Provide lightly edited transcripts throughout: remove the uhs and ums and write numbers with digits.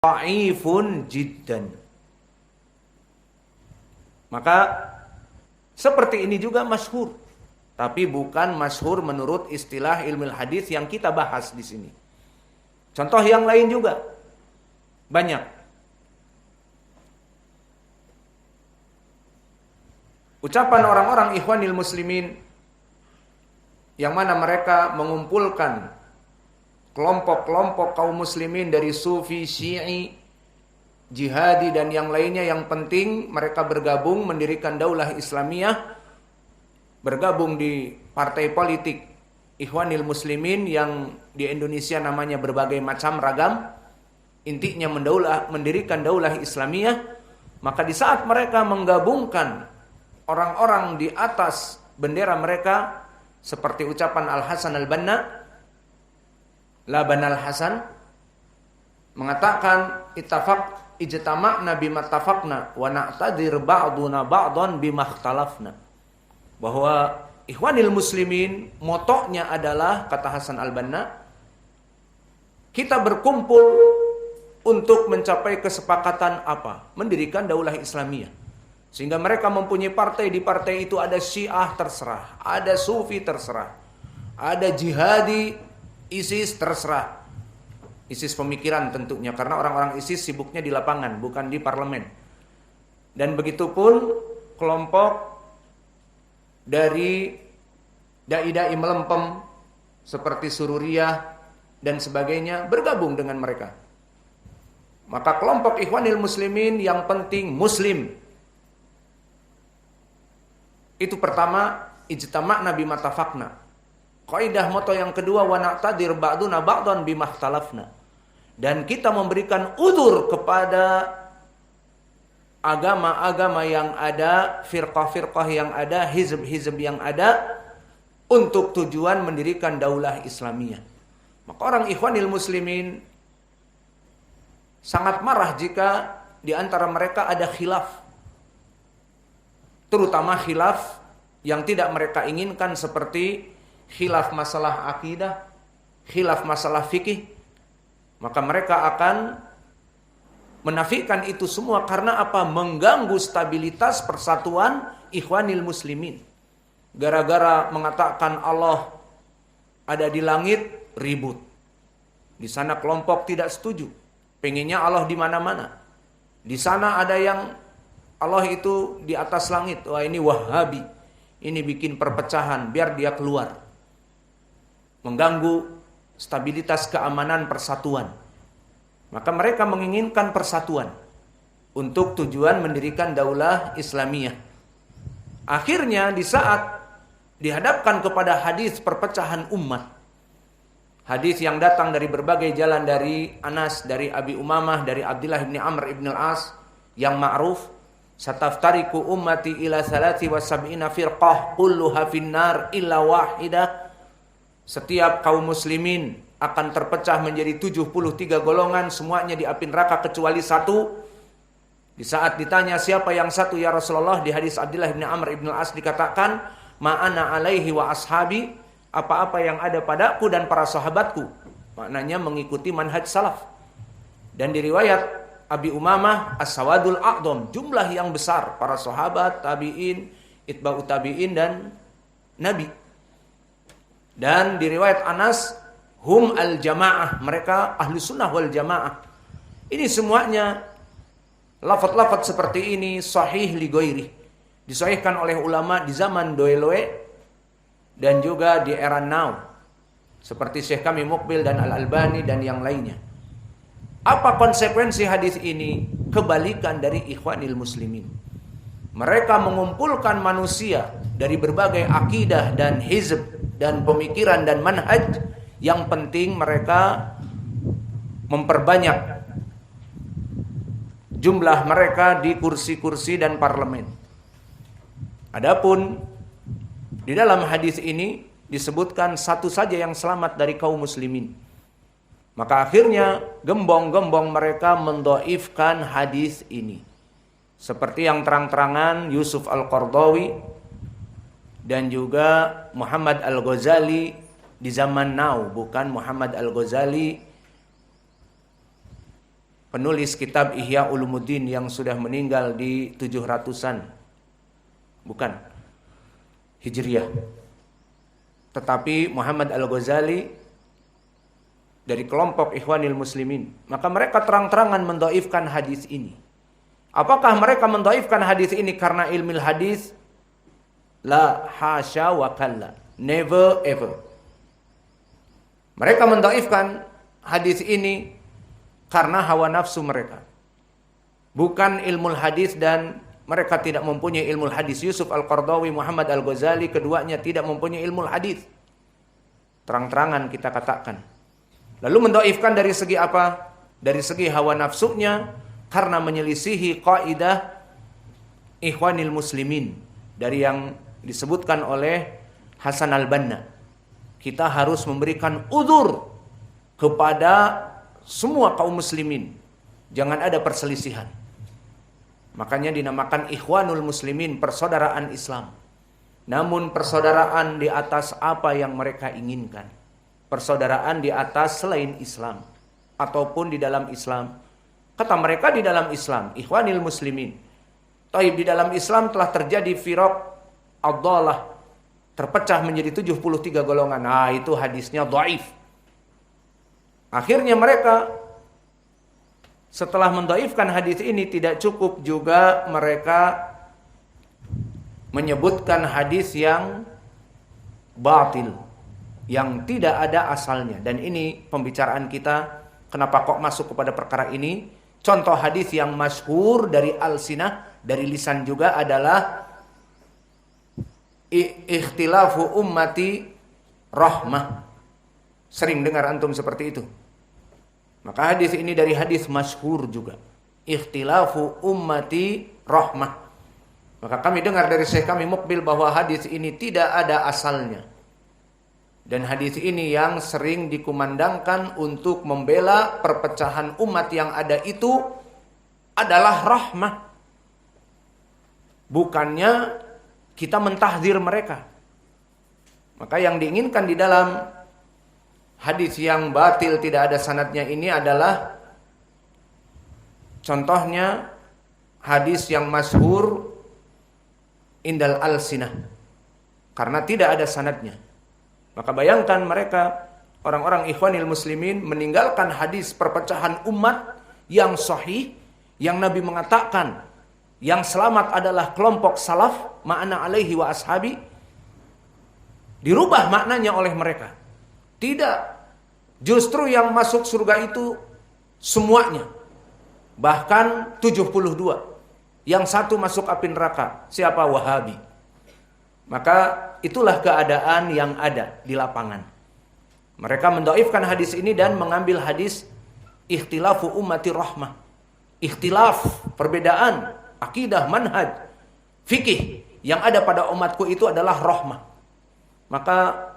dhaifun jiddan. Maka seperti ini juga masyhur, tapi bukan masyhur menurut istilah ilmu hadis yang kita bahas di sini. Contoh yang lain juga banyak. Ucapan orang-orang ikhwanil muslimin yang mana mereka mengumpulkan kelompok-kelompok kaum muslimin dari sufi, syi'i, jihadi dan yang lainnya, yang penting mereka bergabung mendirikan daulah Islamiyah, bergabung di partai politik ikhwanil muslimin yang di Indonesia namanya berbagai macam ragam, intinya mendirikan daulah Islamiyah. Maka di saat mereka menggabungkan orang-orang di atas bendera mereka, seperti ucapan Al-Hasan Al-Banna, Laban Al-Hasan mengatakan ijtama'na bimattafaqna wa na'tadir ba'duna ba'dan bimakhtalafna, bahwa ikhwanil muslimin motonya adalah, kata Hasan Al-Banna, kita berkumpul untuk mencapai kesepakatan apa? Mendirikan daulah Islamiyah. Sehingga mereka mempunyai partai, di partai itu ada Syiah terserah, ada Sufi terserah, ada jihadi, ISIS terserah. ISIS pemikiran tentunya, karena orang-orang ISIS sibuknya di lapangan, bukan di parlemen. Dan begitu pun kelompok dari dai-dai melempem seperti Sururiyah dan sebagainya bergabung dengan mereka. Maka kelompok ikhwanil muslimin yang penting muslim. Itu pertama, ijtama'na bimattafaqna. Kaidah moto yang kedua, wa na'tadir ba'duna ba'dan bimakhtalafna. Dan kita memberikan udzur kepada agama-agama yang ada, firqah-firqah yang ada, hizb-hizb yang ada, untuk tujuan mendirikan daulah Islamiyah. Maka orang ikhwanil muslimin sangat marah jika di antara mereka ada khilaf, terutama khilaf yang tidak mereka inginkan, seperti khilaf masalah akidah, khilaf masalah fikih. Maka mereka akan menafikan itu semua, karena apa? Mengganggu stabilitas persatuan ikhwanil muslimin. Gara-gara mengatakan Allah ada di langit, ribut. Di sana kelompok tidak setuju, pengennya Allah di mana-mana. Di sana ada yang Allah itu di atas langit. Wah, ini Wahabi, ini bikin perpecahan, biar dia keluar. Mengganggu stabilitas keamanan persatuan. Maka mereka menginginkan persatuan untuk tujuan mendirikan daulah Islamiyah. Akhirnya di saat dihadapkan kepada hadis perpecahan umat, hadis yang datang dari berbagai jalan, dari Anas, dari Abi Umamah, dari Abdullah bin Amr bin Al-As, yang ma'ruf, sataftariku ummati ila 73 firqah kulluha finnar illa wahidah. Setiap kaum muslimin akan terpecah menjadi 73 golongan, semuanya di api neraka kecuali satu. Di saat ditanya siapa yang satu ya Rasulullah, di hadis Abdullah bin Amr bin Al-As dikatakan, ma'ana alaihi wa ashabi, apa-apa yang ada padaku dan para sahabatku. Maknanya mengikuti manhaj salaf. Dan di riwayat Abi Umamah, as-sawadul a'dham, jumlah yang besar, para sahabat, tabi'in, itba'ut tabi'in dan nabi. Dan di riwayat Anas, hum al-jamaah, mereka ahlu sunnah wal jamaah. Ini semuanya lafaz-lafaz seperti ini sahih li ghairi, disahihkan oleh ulama di zaman Doeloe dan juga di era now, seperti Syekh kami Muqbil dan Al-Albani dan yang lainnya. Apa konsekuensi hadis ini? Kebalikan dari ikhwanil muslimin. Mereka mengumpulkan manusia dari berbagai akidah dan hizb dan pemikiran dan manhaj. Yang penting mereka memperbanyak jumlah mereka di kursi-kursi dan parlemen. Adapun di dalam hadis ini disebutkan satu saja yang selamat dari kaum muslimin. Maka akhirnya gembong-gembong mereka mendhaifkan hadis ini. Seperti yang terang-terangan Yusuf Al-Qardawi dan juga Muhammad Al-Ghazali di zaman now, bukan Muhammad Al-Ghazali penulis kitab Ihya Ulumuddin yang sudah meninggal di 700-an. Bukan Hijriyah. Tetapi Muhammad Al-Ghazali dari kelompok Ikhwanil Muslimin. Maka mereka terang-terangan mendhaifkan hadis ini. Apakah mereka mendhaifkan hadis ini karena ilmu hadis? La hasya wa kalla. Never ever. Mereka mendhaifkan hadis ini karena hawa nafsu mereka. Bukan ilmu hadis, dan mereka tidak mempunyai ilmu hadis. Yusuf Al-Qardawi, Muhammad Al-Ghazali, keduanya tidak mempunyai ilmu hadis. Terang-terangan kita katakan. Lalu mendhaifkan dari segi apa? Dari segi hawa nafsunya, karena menyelisihi kaidah Ikhwanil Muslimin dari yang disebutkan oleh Hasan Al-Banna. Kita harus memberikan udzur kepada semua kaum muslimin. Jangan ada perselisihan. Makanya dinamakan Ikhwanul Muslimin, persaudaraan Islam. Namun persaudaraan di atas apa yang mereka inginkan. Persaudaraan di atas selain Islam ataupun di dalam Islam. Kata mereka di dalam Islam, Ikhwanil Muslimin. Taib, di dalam Islam telah terjadi firaq ad-dhalah, terpecah menjadi 73 golongan. Nah, itu hadisnya dhaif. Akhirnya mereka setelah mendhaifkan hadis ini, tidak cukup juga mereka menyebutkan hadis yang batil, yang tidak ada asalnya. Dan ini pembicaraan kita, kenapa kok masuk kepada perkara ini. Contoh hadis yang masyhur dari alsinah, dari lisan juga adalah ikhtilafu ummati rahmah. Sering dengar antum seperti itu. Maka hadis ini dari hadis masyhur juga. Ikhtilafu ummati rahmah. Maka kami dengar dari Syekh kami Muqbil bahwa hadis ini tidak ada asalnya. Dan hadis ini yang sering dikumandangkan untuk membela perpecahan umat yang ada itu adalah rahmah. Bukannya kita mentahdzir mereka. Maka yang diinginkan di dalam hadis yang batil tidak ada sanadnya ini adalah contohnya hadis yang masyhur indal alsinah, karena tidak ada sanadnya. Maka bayangkan mereka orang-orang Ikhwanil Muslimin meninggalkan hadis perpecahan umat yang sahih, yang Nabi mengatakan yang selamat adalah kelompok salaf ma'ana alaihi wa ashabi, dirubah maknanya oleh mereka. Tidak, justru yang masuk surga itu semuanya, bahkan 72. Yang satu masuk api neraka. Siapa? Wahabi. Maka itulah keadaan yang ada di lapangan. Mereka mendhaifkan hadis ini dan mengambil hadis ikhtilafu ummati rahmah. Ikhtilaf, perbedaan akidah, manhaj, fikih yang ada pada umatku itu adalah rahmah. Maka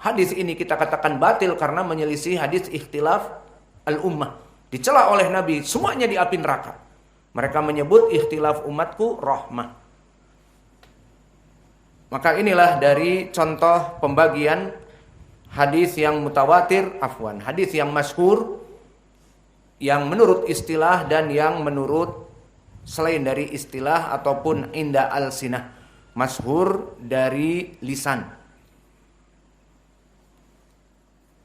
hadis ini kita katakan batil karena menyelisih hadis ikhtilaf al-ummah. Dicela oleh Nabi, semuanya di api neraka. Mereka menyebut ikhtilaf umatku rahmah. Maka inilah dari contoh pembagian hadis yang mutawatir, hadis yang masyhur, yang menurut istilah dan yang menurut selain dari istilah ataupun inda al-sinah, masyhur dari lisan.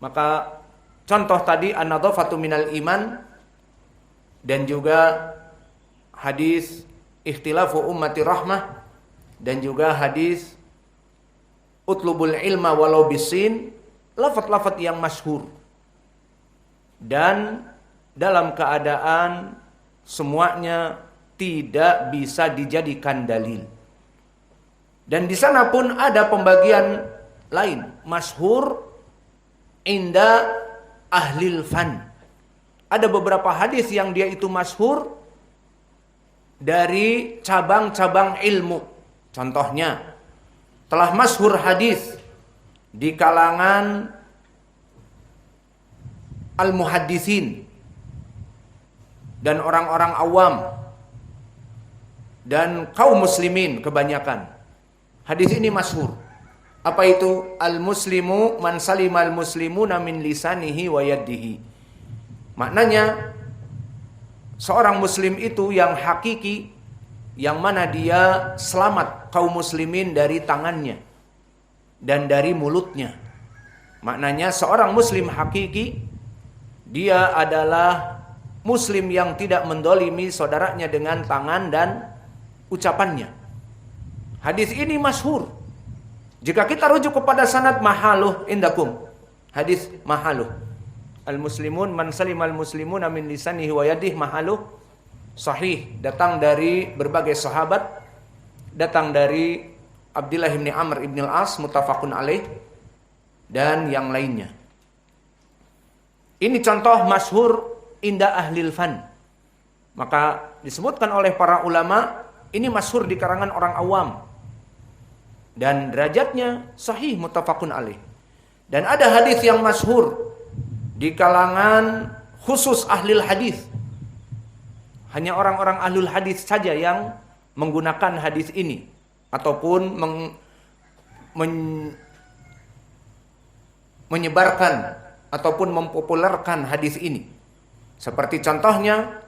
Maka contoh tadi an-nadhafatu minal iman, dan juga hadis ikhtilafu ummati rahmah, dan juga hadis utlubul ilma walau bisin, lafaz-lafaz yang masyhur. Dan dalam keadaan semuanya tidak bisa dijadikan dalil. Dan di sana pun ada pembagian lain, masyhur inda ahlil fan. Ada beberapa hadis yang dia itu masyhur dari cabang-cabang ilmu. Contohnya, telah masyhur hadis di kalangan al-muhaddisin dan orang-orang awam dan kaum muslimin kebanyakan. Hadis ini masyhur. Apa itu? Al-muslimu man salimal muslimuna min lisanihi wa yadihi. Maknanya, seorang muslim itu yang hakiki, yang mana dia selamat kaum muslimin dari tangannya dan dari mulutnya. Maknanya seorang muslim hakiki, dia adalah muslim yang tidak mendolimi saudaranya dengan tangan dan ucapannya. Hadis ini masyhur. Jika kita rujuk kepada sanad mahaluh indakum, hadis mahaluh, al-muslimun man salimal muslimuna min lisanihi wa yadihi, mahaluh sahih, datang dari berbagai sahabat, datang dari Abdullah bin Amr bin al-As, muttafaqun alaih, dan yang lainnya. Ini contoh masyhur inda ahlil fan. Maka disebutkan oleh para ulama, ini masyhur di kalangan orang awam. Dan derajatnya sahih, muttafaqun alaih. Dan ada hadis yang masyhur di kalangan khusus ahlil hadis. Hanya orang-orang ahlul hadis saja yang menggunakan hadis ini ataupun menyebarkan ataupun mempopulerkan hadis ini. Seperti contohnya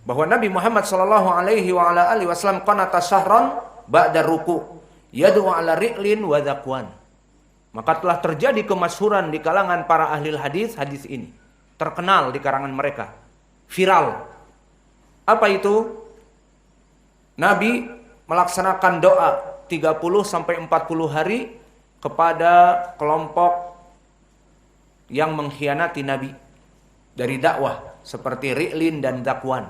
bahwa Nabi Muhammad sallallahu alaihi wasallam qanata syahran ba'da ruku' yad'u ala ri'lin wa dhaqwan. Maka telah terjadi kemasyhuran di kalangan para ahli hadis ini. Terkenal di kalangan mereka. Viral. Apa itu? Nabi melaksanakan doa 30 sampai 40 hari kepada kelompok yang mengkhianati Nabi dari dakwah seperti Ri'lin dan Dhaqwan.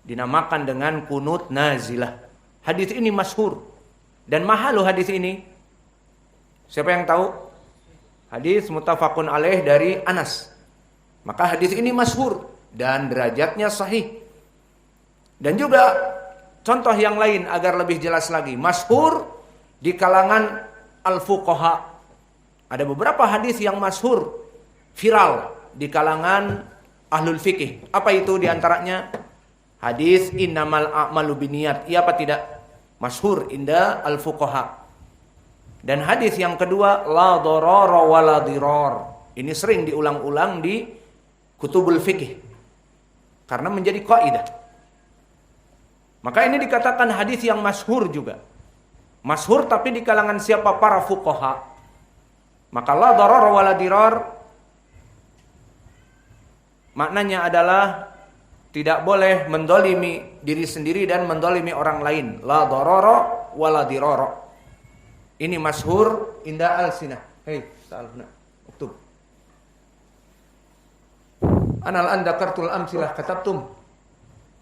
Dinamakan dengan kunut nazilah. Hadis ini masyhur. Dan mahal loh hadis ini. Siapa yang tahu? Hadis muttafaqun alaih dari Anas. Maka hadis ini masyhur dan derajatnya sahih. Dan juga contoh yang lain agar lebih jelas lagi, masyhur di kalangan al-fuqaha. Ada beberapa hadis yang masyhur, viral di kalangan ahlul fikih. Apa itu diantaranya? Hadis innamal a'malu binniyat. Iya apa tidak? Masyhur inda al-fuqaha. Dan hadis yang kedua, la darara wa la dirar. Ini sering diulang-ulang di kutubul fikih karena menjadi kaidah. Maka ini dikatakan hadis yang masyhur juga. Masyhur tapi di kalangan siapa? Para fuqaha. Maka la darara wa la dirar maknanya adalah tidak boleh mendolimi diri sendiri dan mendolimi orang lain. La darara wa la dirara. Ini masyhur inda al-sinah. Hei, ta'aluna. Uktub. Anal an dakartul amsilah katabtum.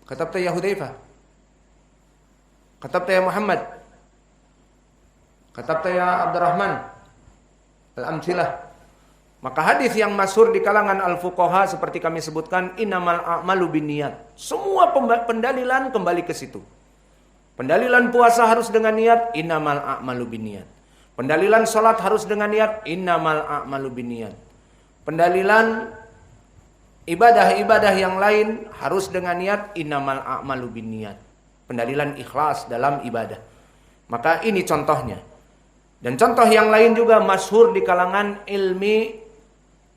Katabta ya Hudzaifah. Katabta ya Muhammad. Katabta ya Abdurrahman. Al-amsilah. Maka hadis yang masyhur di kalangan al-fuqaha seperti kami sebutkan, innamal a'malu binniyat. Semua pendalilan kembali ke situ. Pendalilan puasa harus dengan niat, innamal a'malu binniyat. Pendalilan salat harus dengan niat, innamal a'malu binniyat. Pendalilan ibadah-ibadah yang lain harus dengan niat, innamal a'malu binniyat. Pendalilan ikhlas dalam ibadah. Maka ini contohnya. Dan contoh yang lain juga masyhur di kalangan ilmi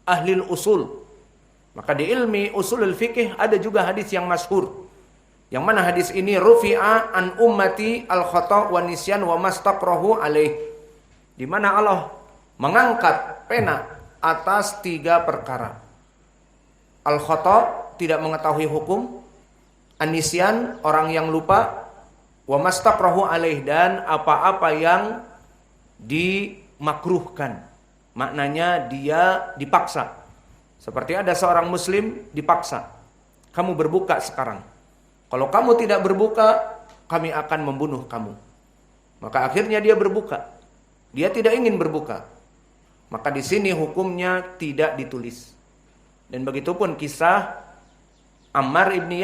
ahlil usul. Maka di ilmi usulul fikih ada juga hadis yang masyhur. Yang mana hadis ini rufi'a an ummati al-khata' wa nisyan wa mastaqrahu alaih. Di mana Allah mengangkat pena atas 3 perkara. Al-khata' tidak mengetahui hukum, an-nisyan orang yang lupa, wa mastaqrahu alaih dan apa-apa yang dimakruhkan. Maknanya dia dipaksa. Seperti ada seorang muslim dipaksa. Kamu berbuka sekarang. Kalau kamu tidak berbuka, kami akan membunuh kamu. Maka akhirnya dia berbuka. Dia tidak ingin berbuka. Maka di sini hukumnya tidak ditulis. Dan begitupun kisah Ammar ibn Yasir.